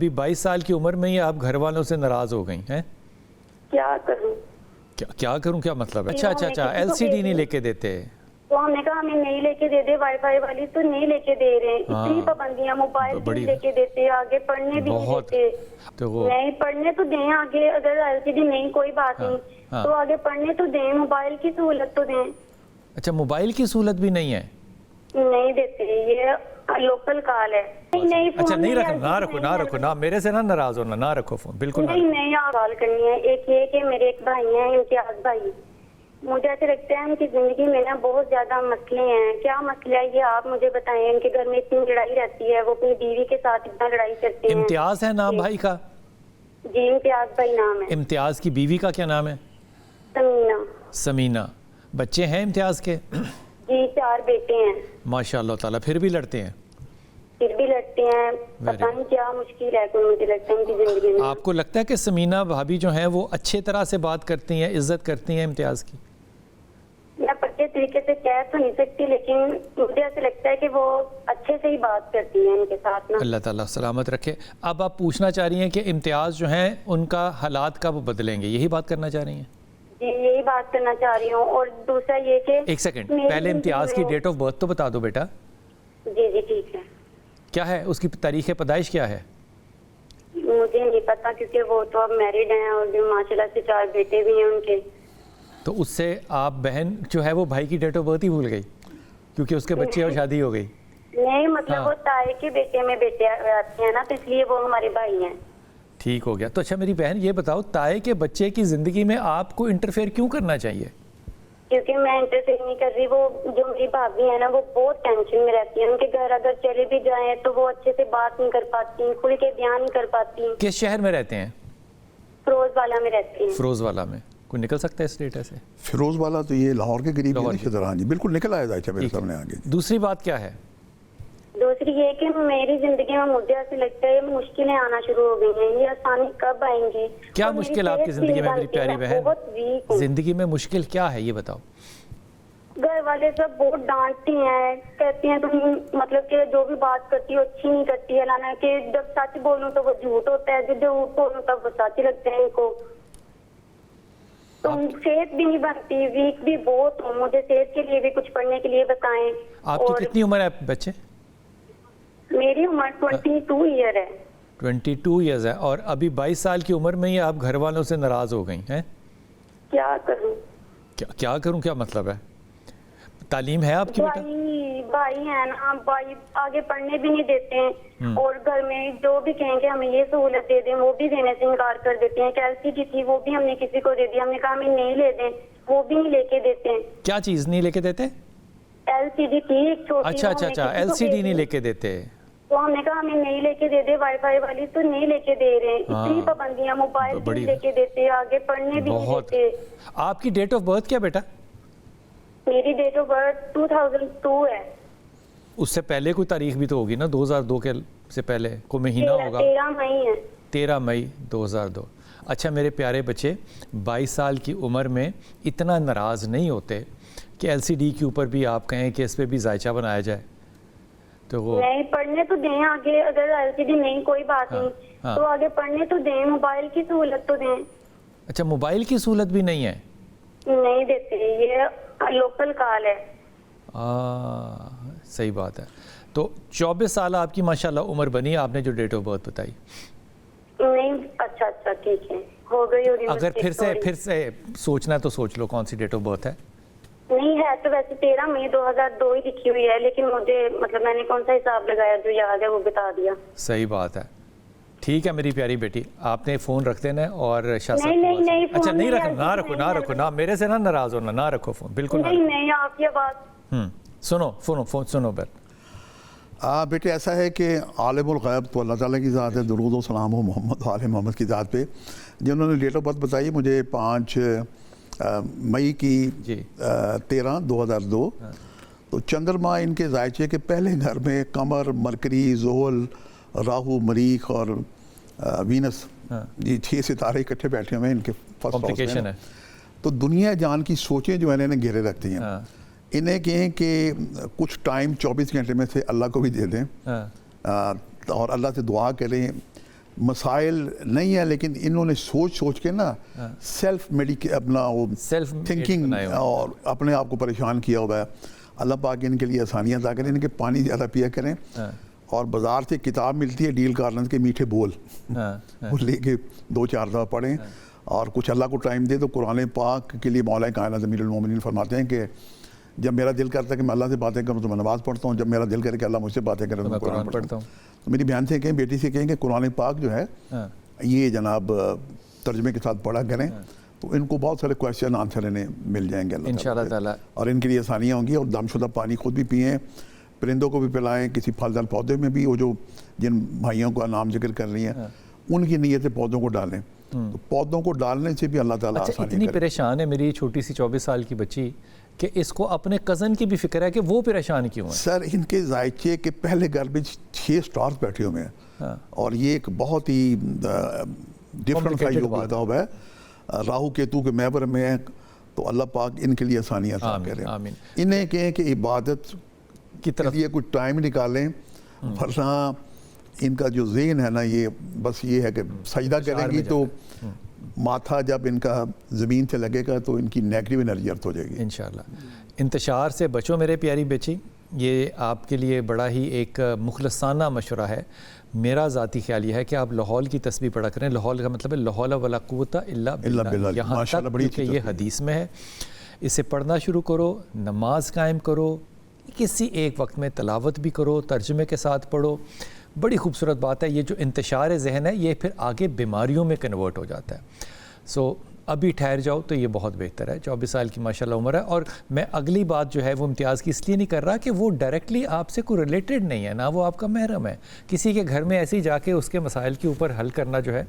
ابھی 22 سال کی عمر میں ہی آپ گھر والوں سے ناراض ہو گئی ہیں؟ کیا کروں؟ کیا کروں کیا مطلب ہے؟ اچھا ایل سی ڈی نہیں لے کے دیتے؟ تو ہم نے کہا ہمیں نہیں لے کے دے دے، وائی فائی والی تو نہیں لے کے دے رہے ہیں، اتنی پابندیاں، موبائل بھی نہیں لے کے دیتے، آگے پڑھنے بھی نہیں دیتے۔ نہیں پڑھنے تو دیں آگے، اگر ایل سی ڈی نہیں کوئی بات نہیں تو آگے پڑھنے تو دیں، موبائل کی سہولت تو دیں۔ اچھا موبائل کی سہولت بھی نہیں ہے؟ نہیں دیتے، یہ لوکل کال ہے۔ اچھا نہیں رکھو، نہ رکھو نہ میرے سے نہ ناراض ہونا، نہ رکھو فون، بالکل نہیں کال کرنی ہے۔ ایک یہ کہ میرے ایک بھائی ہیں امتیاز بھائی، مجھے ایسے لگتا ہے ان کی زندگی میں نا بہت زیادہ مسئلے ہیں۔ کیا مسئلہ ہے یہ آپ مجھے بتائیں؟ ان کے گھر میں اتنی لڑائی رہتی ہے، وہ اپنی بیوی کے ساتھ اتنا لڑائی کرتے ہیں۔ امتیاز ہے نام بھائی کا؟ جی امتیاز بھائی نام ہے۔ امتیاز کی بیوی کا کیا نام ہے؟ سمینہ۔ بچے ہیں امتیاز کے؟ جی 4 بیٹے ہیں۔ ماشاء اللہ تعالیٰ، پھر بھی لڑتے ہیں؟ پھر بھی لڑتے ہیں، پتہ نہیں کیا مشکل ہے کوئی، مجھے لگتا ہے ان کی زندگی میں۔ آپ کو لگتا ہے کہ سمینہ بھابی جو ہیں وہ اچھے طرح سے بات کرتی ہیں، عزت کرتی ہیں امتیاز کی؟ میں پکے طریقے سے کہہ تو نہیں سکتی، لیکن مجھے ایسا لگتا ہے کہ وہ اچھے سے ہی بات کرتی ہیں ان کے ساتھ نا۔ اللہ تعالیٰ سلامت رکھے۔ اب آپ پوچھنا چاہ رہی ہیں کہ امتیاز جو ہیں ان کا حالات کب بدلیں گے، یہی بات کرنا چاہ رہی ہیں؟ جی یہی بات کرنا چاہ رہی ہوں۔ اور دوسرا یہ کہ ایک سیکنڈ، پہلے امتیاز کی ڈیٹ آف برتھ تو بتا دو بیٹا۔ جی ٹھیک ہے۔ کیا ہے اس کی تاریخ پیدائش کیا ہے؟ مجھے نہیں پتا، کیونکہ وہ تو اب میرڈ ہیں اور ماشاءاللہ سے 4 بیٹے بھی ہیں ان کے۔ تو اس سے آپ بہن جو ہے وہ بھائی کی ڈیٹ آف برتھ ہی بھول گئی کیونکہ اس کے بچے اور شادی ہو گئی؟ نہیں مطلب وہ تائے کے بیٹے میں بیٹے آتے ہیں نا، تو اس لیے وہ ہمارے بھائی ہیں۔ ٹھیک ہو گیا۔ تو اچھا میری بہن یہ بتاؤ، تائے کے بچے کی زندگی میں آپ کو انٹرفیئر کیوں کرنا چاہیے؟ کیونکہ میں انٹرفیئر نہیں کر رہی، وہ جو میری بھابھی ہے نا وہ بہت ٹینشن میں رہتی ہے۔ ان کے گھر اگر چلے بھی جائیں تو وہ اچھے سے بات نہیں کر پاتی، کھل کے بیان نہیں کر پاتی۔ کس شہر میں رہتے ہیں؟ فیروز والا میں رہتی ہیں۔ فیروز والا میں کوئی نکل سکتا ہے اس ڈیٹا سے؟ فیروز والا تو یہ لاہور کے قریب ہے جی، بالکل نکل آیا جائے میرے سامنے آگے۔ دوسری بات کیا ہے؟ دوسری یہ کہ میری زندگی میں مجھے ایسے لگتا ہے مشکلیں آنا شروع ہو گئی ہیں، یہ آسانی کب آئیں گی؟ کیا مشکل آپ کی زندگی میں میری پیاری بہن؟ زندگی میں مشکل کیا ہے یہ بتاؤ؟ گھر والے سب بہت ڈانٹتی ہیں، کہتی ہیں تم مطلب کہ جو بھی بات کرتی ہو اچھی نہیں کرتی ہے، حالانکہ کہ جب سچ بولوں تو وہ جھوٹ ہوتا ہے، جب جھوٹ بولوں تب وہ سچ لگتا ہے ان کو۔ تم صحت بھی نہیں بنتی، ویک بھی بہت ہوں، مجھے صحت کے لیے بھی کچھ پڑھنے کے لیے بتائیں۔ آپ کی کتنی عمر ہے بچے؟ میری عمر 22 ایئر ہے۔ 22 ایئرز ہے، اور ابھی 22 سال کی عمر میں ہی آپ گھر والوں سے ناراض ہو گئی ہیں؟ کیا کروں؟ کیا کروں کیا مطلب ہے؟ تعلیم ہے آپ کی بیٹا؟ بھائی ہیں نا، بھائی آگے پڑھنے بھی نہیں دیتے ہیں، اور گھر میں جو بھی کہیں گے ہمیں یہ سہولت دے دیں وہ بھی دینے سے انکار کر دیتے ہیں۔ ایل سی ڈی تھی وہ بھی ہم نے کسی کو دے دیا، ہم نے کہا ہمیں نہیں لے دیں، وہ بھی نہیں لے کے دیتے ہیں۔ کیا چیز نہیں لے کے دیتے؟ ایل سی ڈی تھی ایک چھوٹی۔ اچھا ایل سی ڈی نہیں لے کے دیتے؟ تو ہم نے کہا ہمیں نہیں لے کے دے دے، وائی فائی والی تو نہیں لے کے دے رہے ہیں، اتنی پابندیاں، موبائل بھی نہیں لے کے دیتے، آگے پڑھنے بھی نہیں دیتے۔ آپ کی ڈیٹ آف برتھ کیا بیٹا؟ میری ڈیٹ آف برتھ 2002 ہے۔ اس سے پہلے کوئی تاریخ بھی تو ہوگی نا، 2002 کے سے پہلے کوئی مہینہ ہوگا؟ 13 مئی ہے۔ 13 مئی 2002۔ اچھا میرے پیارے بچے، 22 سال کی عمر میں اتنا ناراض نہیں ہوتے کہ ایل سی ڈی کے اوپر بھی آپ کہیں کہ اس پہ بھی ذائچہ بنایا جائے؟ تو وہ نہیں پڑھنے تو دیں آگے، اگر ایل سی ڈی نہیں کوئی بات نہیں تو آگے پڑھنے تو دیں، موبائل کی سہولت تو دیں۔ اچھا موبائل کی سہولت بھی نہیں ہے؟ نہیں دیتے، یہ لوکل کال ہے۔ صحیح بات ہے۔ تو 24 سال آپ کی ماشاءاللہ عمر بنی، آپ نے جو ڈیٹ آف برتھ بتائی؟ نہیں اچھا ٹھیک ہے، ہو گئی ہوگی۔ اگر پھر سے سوچنا تو سوچ لو کون سی ڈیٹ آف برتھ ہے؟ نہیں ہے تو ویسے 13 مئی 2002 ہی لکھی ہوئی ہے، لیکن مجھے مطلب میں نے کون سا حساب لگایا جو یاد ہے وہ بتا دیا۔ صحیح بات ہے، ٹھیک ہے میری پیاری بیٹی، آپ نے فون رکھ دینا اور شاہ صاحب نہیں اچھا نہیں رکھو، نہ رکھو، نہ میرے سے نہ ناراض ہونا، نہ رکھو فون، بالکل نہیں آپ یہ بات سنو فون سنو بیٹے ایسا ہے کہ عالم الغیب تو اللہ تعالیٰ کی ذات ہے، درود و سلام ہو محمد آل محمد کی ذات پہ، جنہوں نے ڈیٹ آف برتھ بتائی مجھے 5 مئی کی 13 2002، تو چندرما ان کے ذائچے کے پہلے گھر میں قمر، مرکری، زحل، راہو، مریخ اور وینس، یہ 6 ستارے اکٹھے بیٹھے ہوئے ہیں ان کے فرسٹ ہاؤس میں۔ تو دنیا جان کی سوچیں جو انہوں نے گھیرے رکھتی ہیں، انہیں کہیں کہ کچھ ٹائم 24 گھنٹے میں سے اللہ کو بھی دے دیں اور اللہ سے دعا کریں مسائل نہیں ہے، لیکن انہوں نے سوچ کے نا سیلف اپنا وہ تھنکنگ اور اپنے آپ کو پریشان کیا ہوا ہے. اللہ پاک ان کے لیے آسانیاں عطا کریں، ان کے پانی زیادہ پیا کریں، اور بازار سے کتاب ملتی ہے ڈیل کارلنز کے میٹھے بول، وہ لے کے 2-4 دفعہ پڑھیں، اور کچھ اللہ کو ٹائم دے تو قرآن پاک کے لیے مولا کائنات امیر المومنین فرماتے ہیں کہ جب میرا دل کرتا ہے کہ میں اللہ سے باتیں کروں تو میں نماز پڑھتا ہوں، جب میرا دل کرے کہ اللہ مجھ سے باتیں کرے تو میں قرآن پڑھتا ہوں. تو میری بہن سے کہیں، بیٹی سے کہیں کہ قرآن پاک جو ہے یہ جناب ترجمے کے ساتھ پڑھا کریں، تو ان کو بہت سارے کویسچن آنسر انہیں مل جائیں گے انشاءاللہ تعالیٰ، اور ان کے لیے آسانیاں ہوں گی. اور دم شدہ پانی خود بھی پئیں، پرندوں کو بھی پلائیں، کسی پھلدار پودے میں بھی وہ جو جن بھائیوں کا نام ذکر کر رہی ہیں ان کی نیت سے پودوں کو ڈالیں، تو پودوں کو ڈالنے سے بھی اللہ تعالیٰ آسانی کرے. اتنی پریشان ہے میری چھوٹی سی 24 سال کی بچی کہ اس کو اپنے کزن کی بھی فکر ہے کہ وہ پریشان کیوں ہے. سر ان کے ذائچے کے پہلے گھر میں 6 سٹارز بیٹھے ہوئے ہیں، اور یہ ایک بہت ہی ڈفرنٹ سا یوگ لگا ہوا ہے راہو کیتو کے محور میں ہے. تو اللہ پاک ان کے لیے آسانیاں عطا کریں. انہیں کہیں کہ عبادت کی طرف یہ کچھ ٹائم نکالیں، ورنہ ان کا جو ذہن ہے نا یہ بس یہ ہے کہ سجدہ کریں گی تو ماتھا جب ان کا زمین سے لگے گا تو ان کی نیگیٹو انرجی ارتھ ہو جائے گی انشاءاللہ. انتشار سے بچو میرے پیاری بچی، یہ آپ کے لیے بڑا ہی ایک مخلصانہ مشورہ ہے. میرا ذاتی خیال یہ ہے کہ آپ لاحول کی تسبیح پڑھا کریں. لاحول کا مطلب ہے لا حول ولا قوت الا باللہ، یہاں تک کہ یہ حدیث میں ہے. اسے پڑھنا شروع کرو، نماز قائم کرو، کسی ایک وقت میں تلاوت بھی کرو، ترجمے کے ساتھ پڑھو. بڑی خوبصورت بات ہے. یہ جو انتشار ذہن ہے یہ پھر آگے بیماریوں میں کنورٹ ہو جاتا ہے. سو ابھی ٹھہر جاؤ تو یہ بہت بہتر ہے. 24 سال کی ماشاءاللہ عمر ہے. اور میں اگلی بات جو ہے وہ امتیاز کی اس لیے نہیں کر رہا کہ وہ ڈائریکٹلی آپ سے کوئی ریلیٹڈ نہیں ہے، نہ وہ آپ کا محرم ہے. کسی کے گھر میں ایسے ہی جا کے اس کے مسائل کے اوپر حل کرنا جو ہے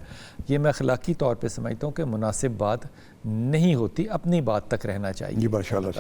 یہ میں اخلاقی طور پہ سمجھتا ہوں کہ مناسب بات نہیں ہوتی. اپنی بات تک رہنا چاہیے. جی ماشاءاللہ.